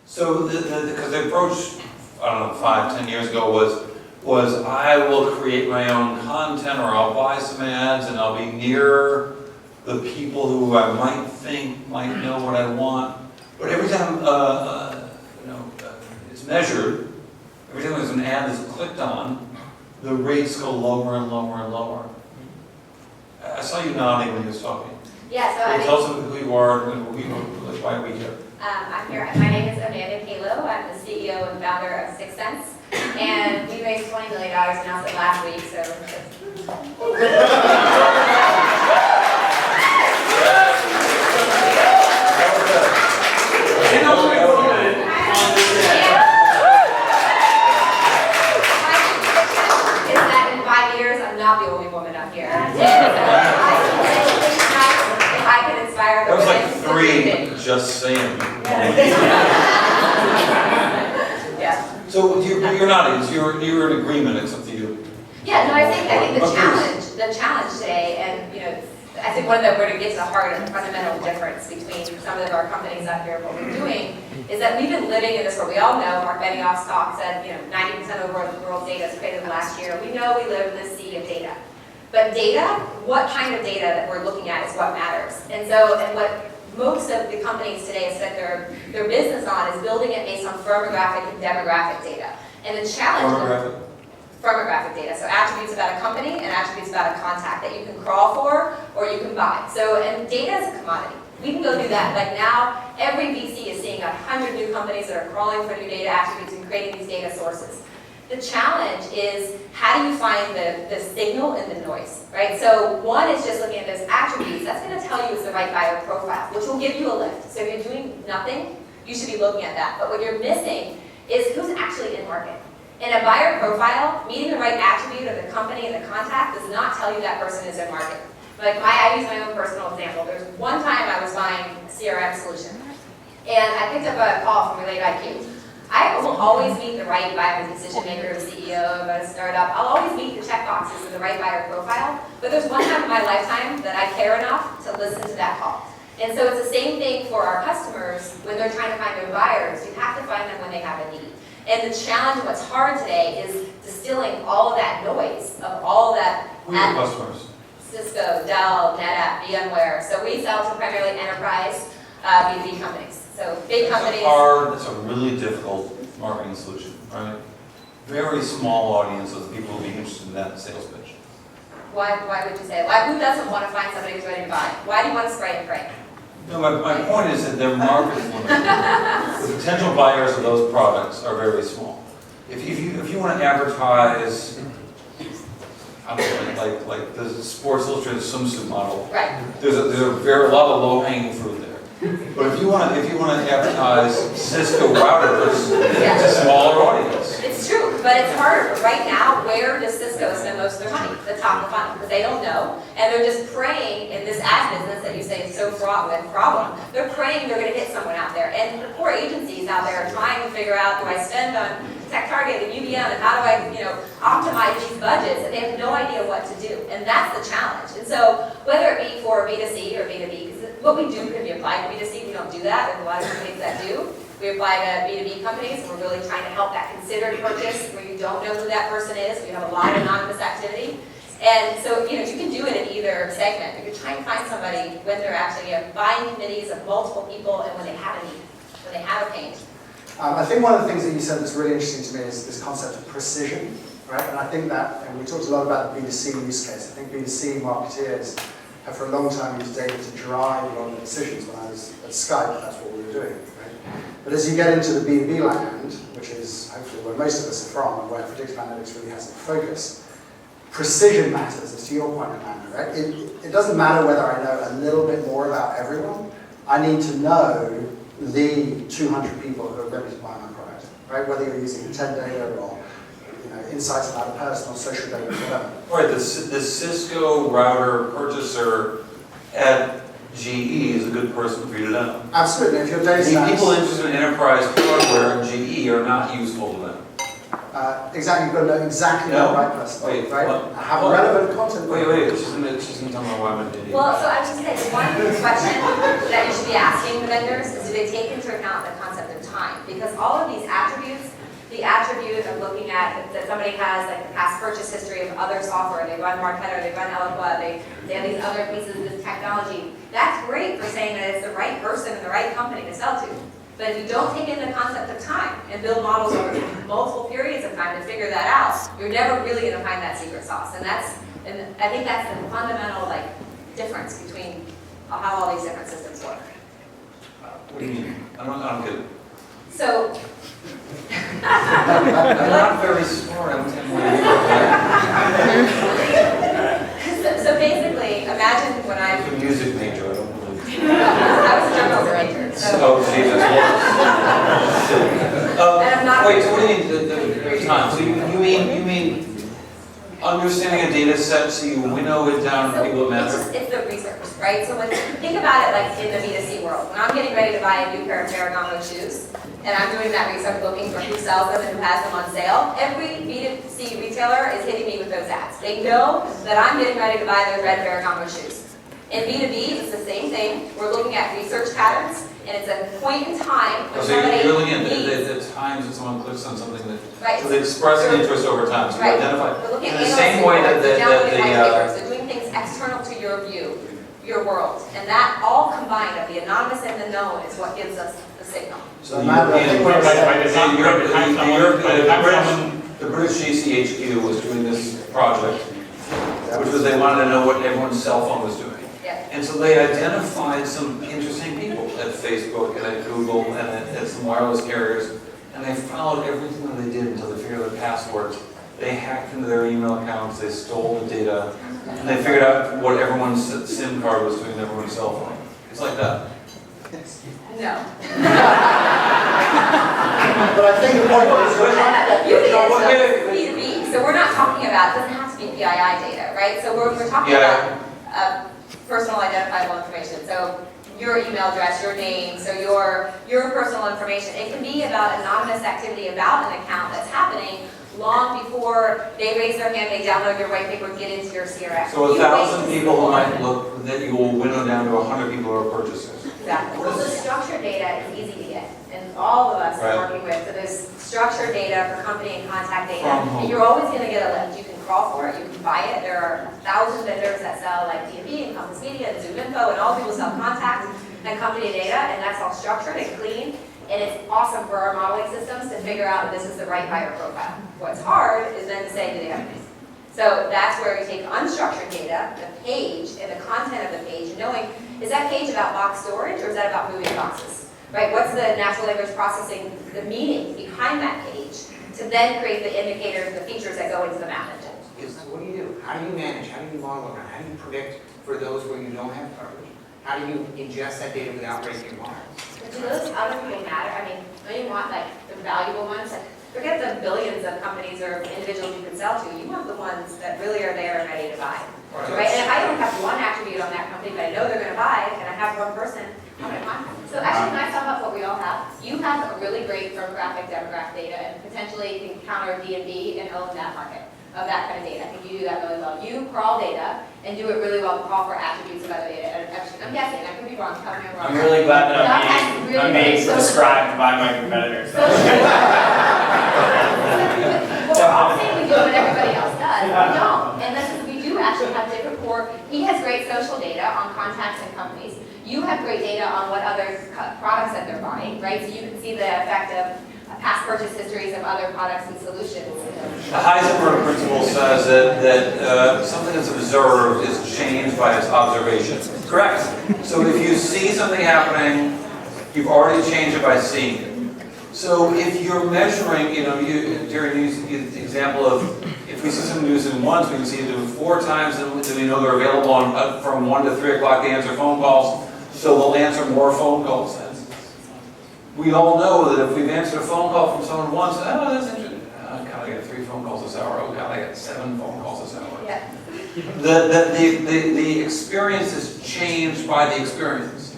So because the approach, I don't know, 5, 10 years ago was I will create my own content, or I'll buy some ads and I'll be near the people who I might think might know what I want. But every time it's measured, every time there's an ad that's clicked on, the rates go lower and lower and lower. I saw you nodding when you was talking. Yeah, so Tell us who you are and why are we here? I'm here. My name is Kahlow. I'm the CEO and founder of Sixth Sense, and we raised $20 million, announced it last week. So. Is that in 5 years I'm not the only woman up here. If I can inspire the That was women like to 3, just saying. Yeah. So you're not, you're in agreement, it's up to you. Yeah, no, I think the challenge today, and I think we're going to get to the heart of the fundamental difference between some of our companies up here and what we're doing, is that we've been living in this world. We all know, Mark Benioff's talk said, 90% of the world's data is created in the last year. We know we live in this sea of data. But data, what kind of data that we're looking at is what matters. And what most of the companies today have set their business on is building it based on firmographic and demographic data. And the challenge firmographic data, so attributes about a company and attributes about a contact that you can crawl for or you can buy. And data is a commodity. We can go do that. Like now, every VC is seeing 100 new companies that are crawling for new data attributes and creating these data sources. The challenge is, how do you find the signal in the noise, right? So one is just looking at those attributes. That's going to tell you it's the right bio profile, which will give you a lift. So if you're doing nothing, you should be looking at that. But what you're missing is who's actually in market. And a buyer profile, meeting the right attribute of the company and the contact, does not tell you that person is in market. Like I use my own personal example. There's one time I was buying a CRM solution, and I picked up a call from Relate IQ. I will always meet the right buyer, decision maker, CEO of a startup. I'll always meet the check boxes in the right buyer profile. But there's one time in my lifetime that I care enough to listen to that call. And so it's the same thing for our customers when they're trying to find their buyers. You have to find them when they have a need. And the challenge, what's hard today, is distilling all of that noise of all that. Who are your customers? Cisco, Dell, NetApp, VMware. So we sell to primarily enterprise B2B companies. So big companies. That's a really difficult marketing solution, right? Very small audience of people who will be interested in that sales pitch. Why would you say that? Who doesn't want to find somebody who's ready to buy? Why do you want to spray and pray? No, my point is that their market is limited. The potential buyers of those products are very small. If you want to advertise, I don't know, like the Sports Illustrated swimsuit model, right? There's a lot of low-hanging fruit there. But if you want to advertise Cisco routers, Yeah. it's a smaller audience. It's true, but it's harder. But right now, where does Cisco spend most of their money? The top of the funnel, because they don't know, and they're just praying in this ad business that you say is so fraught with problem. They're praying they're going to hit someone out there, and the poor agencies out there are trying to figure out, do I spend on TechTarget and UBM, and how do I, optimize these budgets? And they have no idea what to do, and that's the challenge. And so, whether it be for B2C or B2B, because what we do can be applied to B2C. We don't do that. There's a lot of companies that do. We apply to B2B companies, and we're really trying to help that considered purchase where you don't know who that person is. We have a lot of anonymous activity. And so, you can do it in either segment. You can try and find somebody when they're actually buying committees of multiple people and when they have a need, when they have a pain. I think one of the things that you said that's really interesting to me is this concept of precision, right? And I think that, and we talked a lot about the B2C use case. I think B2C marketeers have for a long time used data to drive a lot of the decisions. When I was at Skype, that's what we were doing, right? But as you get into the B2B land, which is hopefully where most of us are from and where predictive analytics really has its focus, precision matters, as to your point, Amanda, right? It doesn't matter whether I know a little bit more about everyone. I need to know the 200 people who are ready to buy my product, right? Whether you're using intent data or insights about a person or social data, whatever. All right, the Cisco router purchaser at GE is a good person for you to know. Absolutely. If your data science, People interested in enterprise hardware and GE are not useful to them. exactly, you've got to know exactly the right person, Wait, right? what? Have relevant content. Wait, she's going to tell me why I'm an idiot. Well, so I was just saying, one question that you should be asking the vendors is, do they take into account the concept of time, because all of these attributes, the attribute of looking at that somebody has like the past purchase history of other software, they run Marketo, they run Eloqua, they have these other pieces of this technology, that's great for saying that it's the right person and the right company to sell to. But if you don't take in the concept of time and build models over multiple periods of time to figure that out, you're never really going to find that secret sauce. And I think that's the fundamental difference between how all these different systems work. What do you mean? I don't get it. So, I'm not very smart. so basically, imagine when I'm a music major. I don't believe. I was a journalism major. Oh, Jesus. And I'm not. Wait. So what do you mean the time? So you mean understanding a data set so you winnow it down to people that matter? It's the research, right? So think about it like in the B2C world. When I'm getting ready to buy a new pair of Ferragamo shoes, and I'm doing that research looking for who sells them and who has them on sale, every B2C retailer is hitting me with those ads. They know that I'm getting ready to buy those red Ferragamo shoes. In B2B, it's the same thing. We're looking at research patterns, and it's a point in time when So somebody you're looking at needs. the times that someone clicks on something that, Right. so they express an interest over time. So you Right. identify We're looking in at the same way that downloading white papers, the so doing things external to your view, your world, and that all combined of the anonymous and the known is what gives us the signal. So Amanda, I think what you're saying- the British GCHQ was doing this project, which was they wanted to know what everyone's cell phone was doing. Yeah. And so they identified some interesting people at Facebook and at Google and at some wireless carriers, and they followed everything that they did until they figured out the passwords. They hacked into their email accounts, they stole the data, and they figured out what everyone's SIM card was doing on everyone's cell phone. It's like that. No. But I think the point is we're trying to get... Usually it's B2B, so we're not talking about, it doesn't have to be PII data, right? So we're talking about personal identifiable information. So your email address, your name, so your personal information. It can be about anonymous activity about an account that's happening long before they raise their hand, they download your white paper, get into your CRM. So 1,000 people who might look, that you will winnow down to 100 people who are purchasers. Exactly. Well, the structured data is easy to get, and all of us are working with. So there's structured data for company and contact data. And you're always going to get a lift. You can crawl for it, you can buy it. There are 1,000 vendors that sell like DB and Compass Media and Zoom Info, and all people sell contact and company data, and that's all structured and clean. And it's awesome for our modeling systems to figure out that this is the right buyer profile. What's hard is then to say, do they have this? So that's where we take unstructured data, the page, and the content of the page, and knowing, is that page about box storage or is that about moving boxes? Right? What's the natural language processing, the meaning behind that page, to then create the indicators, the features that go into the map engine. So what do you do? How do you manage? How do you model around? How do you predict for those where you don't have coverage? How do you ingest that data without breaking your models? But do those other people matter? I mean, don't you want like the valuable ones? Like, forget the billions of companies or individuals you can sell to. You want the ones that really are there and ready to buy. Right? And if I don't have one attribute on that company, but I know they're going to buy, and I have one person, how am I contact? So actually, can I sum up what we all have? You have a really great firmographic, demographic data, and potentially can counter D&D and own that market of that kind of data. I think you do that really well. You crawl data and do it really well to crawl for attributes of other data. I'm guessing, I could be wrong, tell me I'm wrong. I'm really glad that I'm being described by my competitors. Well, we're all saying we do what everybody else does. We don't. And we do actually have different core. He has great social data on contacts and companies. You have great data on what other products that they're buying, right? So you can see the effect of past purchase histories of other products and solutions. The Heisenberg principle says that something that's observed is changed by its observation. Correct. So if you see something happening, you've already changed it by seeing it. So if you're measuring, Darian used the example of if we see someone do something once, we can see it do it 4 times, then we know they're available on from 1 to 3 o'clock to answer phone calls, so they'll answer more phone calls then. We all know that if we've answered a phone call from someone once, oh, that's interesting. Oh, God, I got 3 phone calls this hour. Oh, God, I got 7 phone calls this hour. Yeah. The experience is changed by the experience.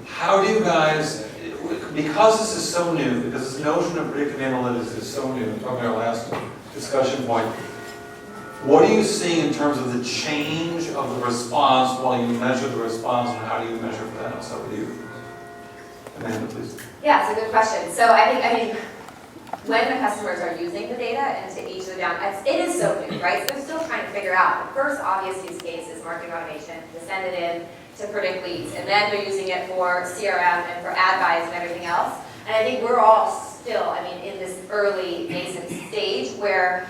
How do you guys, because this is so new, because this notion of predictive analytics is so new, talking about our last discussion point, what are you seeing in terms of the change of the response while you measure the response, and how do you measure for that? I'll start with you. Amanda, please. Yeah, it's a good question. So I mean, when the customers are using the data into each of the it is so new, right? So they're still trying to figure out. The first obvious use case is marketing automation, to send it in to predict leads, and then they're using it for CRM and for ad buys and everything else. And I think we're all still, in this early nascent stage where,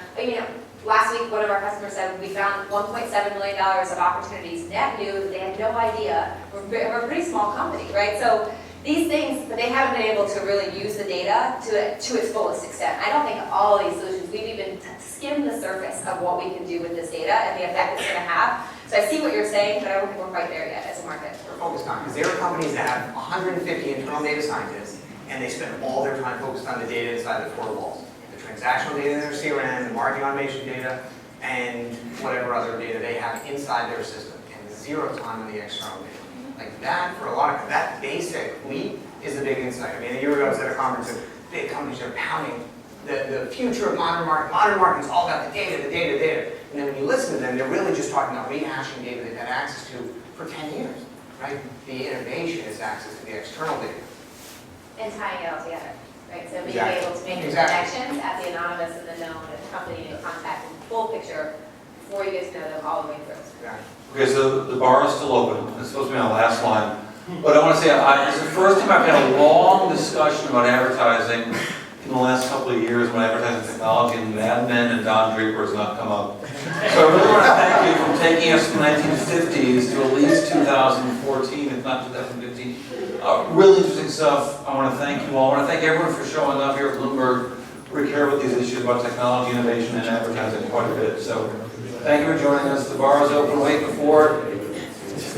last week one of our customers said we found $1.7 million of opportunities net new that they had no idea. We're a pretty small company, right? So these things, but they haven't been able to really use the data to its fullest extent. I don't think all these solutions, we've even skimmed the surface of what we can do with this data and the effect it's going to have. So I see what you're saying, but I don't think we're quite there yet as a market. We're focused on, because there are companies that have 150 internal data scientists, and they spend all their time focused on the data inside the four walls. The transactional data in their CRM, the marketing automation data, and whatever other data they have inside their system, and zero time on the external data. Like that, for a lot of, that basic leap is the big insight. A year ago I was at a conference and big companies are pounding the future of modern marketing. Modern marketing is all about the data, the data, the data. And then when you listen to them, they're really just talking about rehashing data they've had access to for 10 years, right? The innovation is access to the external data. And tying it all together, right? So being Exactly. able to make the Exactly. connections at the anonymous and the known, at the company and contact and full picture before you get to know them all the way through. Exactly. Okay, so the bar is still open. It's supposed to be my last line. But I want to say, it's the first time I've had a long discussion about advertising in the last couple of years when advertising technology and Mad Men and Don Draper has not come up. So I really want to thank you for taking us from the 1950s to at least 2014, if not 2015. Really interesting stuff. I want to thank you all. I want to thank everyone for showing up here at Bloomberg. We care about these issues about technology, innovation, and advertising quite a bit. So thank you for joining us. The bar is open. Wait before.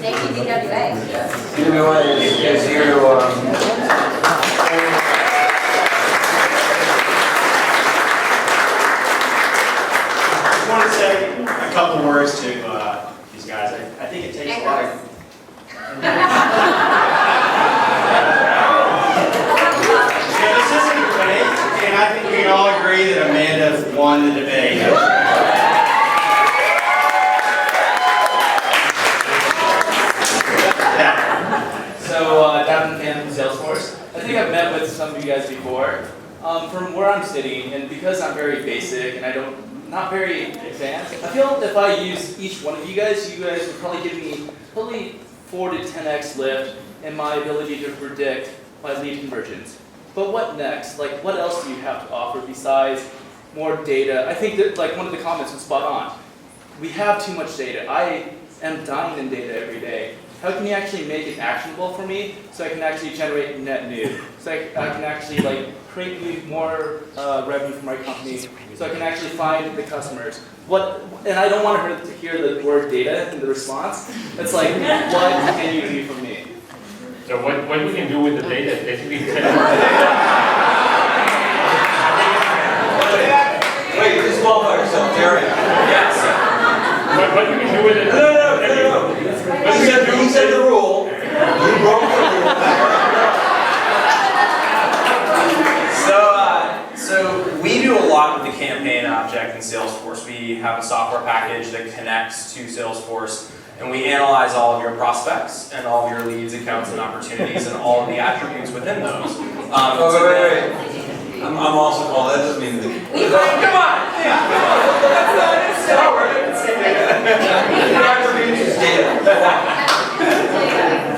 Thank you, DWA. DWA is here to. I just want to say a couple words to these guys. I think it takes a lot of... This isn't a debate, and I think we can all agree that Amanda won the debate. Down in Salesforce. I think I've met with some of you guys before. From where I'm sitting, and because I'm very basic and not very advanced, I feel if I use each one of you guys would probably give me probably 4 to 10x lift in my ability to predict my lead conversions. But what next? Like, what else do you have to offer besides more data? I think that one of the comments was spot on. We have too much data. I am dying in data every day. How can you actually make it actionable for me so I can actually generate net new? So I can actually create me more revenue for my company so I can actually find the customers. And I don't want her to hear the word data in the response. It's like, what can you do for me? So what we can do with the data is basically... Wait, you disqualify yourself, Darian. What you can do with it... No. He said the rule. You broke the rule. So we do a lot with the campaign object in Salesforce. We have a software package that connects to Salesforce, and we analyze all of your prospects and all of your leads, accounts, and opportunities, and all of the attributes within those. Wait. I'm also called. That doesn't mean that. Come on! That's not we're going to say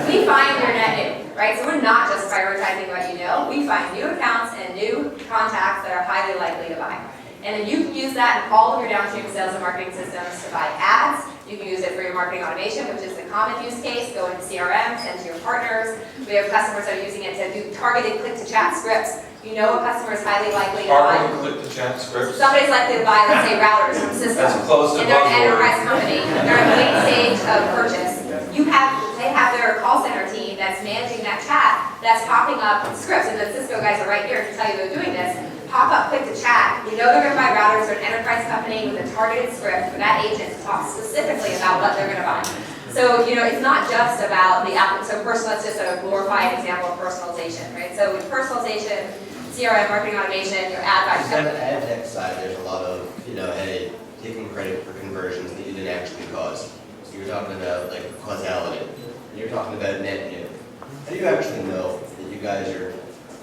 We find your net new, right? So we're not just prioritizing what you know. We find new accounts and new contacts that are highly likely to buy. And then you can use that in all of your downstream sales and marketing systems to buy ads. You can use it for your marketing automation, which is the common use case. Go into CRM, send to your partners. We have customers that are using it to do targeted click-to-chat scripts. You know a customer is highly likely to buy. Click-to-chat scripts. Somebody's likely to buy, let's say, routers from Cisco. That's close to and they're an buzzword. enterprise company. They're at late stage of purchase. They have their call center team that's managing that chat that's popping up scripts, and the Cisco guys are right here to tell you they're doing this. Pop up click to chat. You know they're going to buy routers. They're an enterprise company with a targeted script for that agent to talk specifically about what they're going to buy. So, it's not just about the app. So that's just a glorified example of personalization, right? So with personalization, CRM, marketing automation, your ad buy. On the ad tech side, there's a lot of, hey, taking credit for conversions that you didn't actually cause. So you're talking about causality. And you're talking about net new. How do you actually know that you you guys are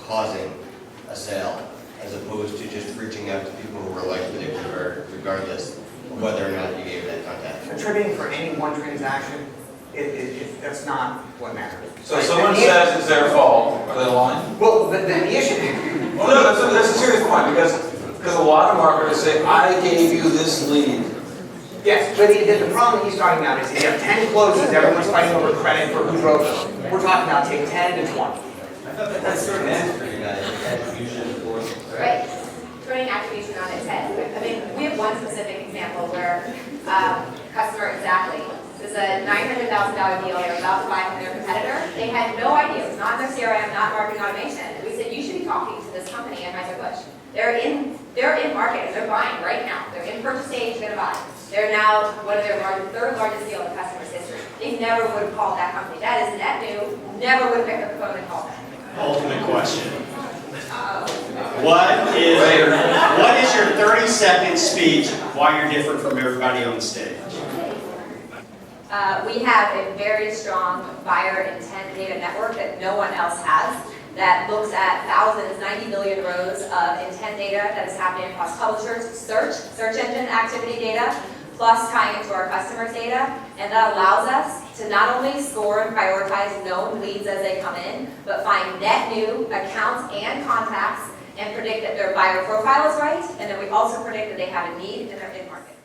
causing a sale, as opposed to just reaching out to people who are likely to convert, regardless of whether or not you gave that contact. Attributing for any one transaction, that's not what matters. So if someone says it's their fault, are they lying? Well, the issue. Well, no, that's a serious point, because a lot of marketers say, I gave you this lead. Yes, but the problem that he's talking about is you have 10 closes, everyone's fighting over credit for who drove them. We're talking about take 10 to 20. I thought that's sort of meant for you guys, attribution for. Right, turning attribution on its head. I mean, we have one specific example where customer exactly, this is a $900,000 deal, they were about to buy from their competitor. They had no idea, it was not in their CRM, not marketing automation. And we said, you should be talking to this company, Anheuser-Busch. They're in market, and they're buying right now. They're in purchase stage, they're gonna buy. They're now one of their third largest deal in customer's history. They never would have called that company. That is net new, never would have picked up the phone and called them. Ultimate question. What is your 30-second speech why you're different from everybody on the stage? We have a very strong buyer intent data network that no one else has that looks at thousands, 90 million rows of intent data that is happening across publishers, search engine activity data, plus tying into our customers' data. And that allows us to not only score and prioritize known leads as they come in, but find net new accounts and contacts and predict that their buyer profile is right. And then we also predict that they have a need and they're in market.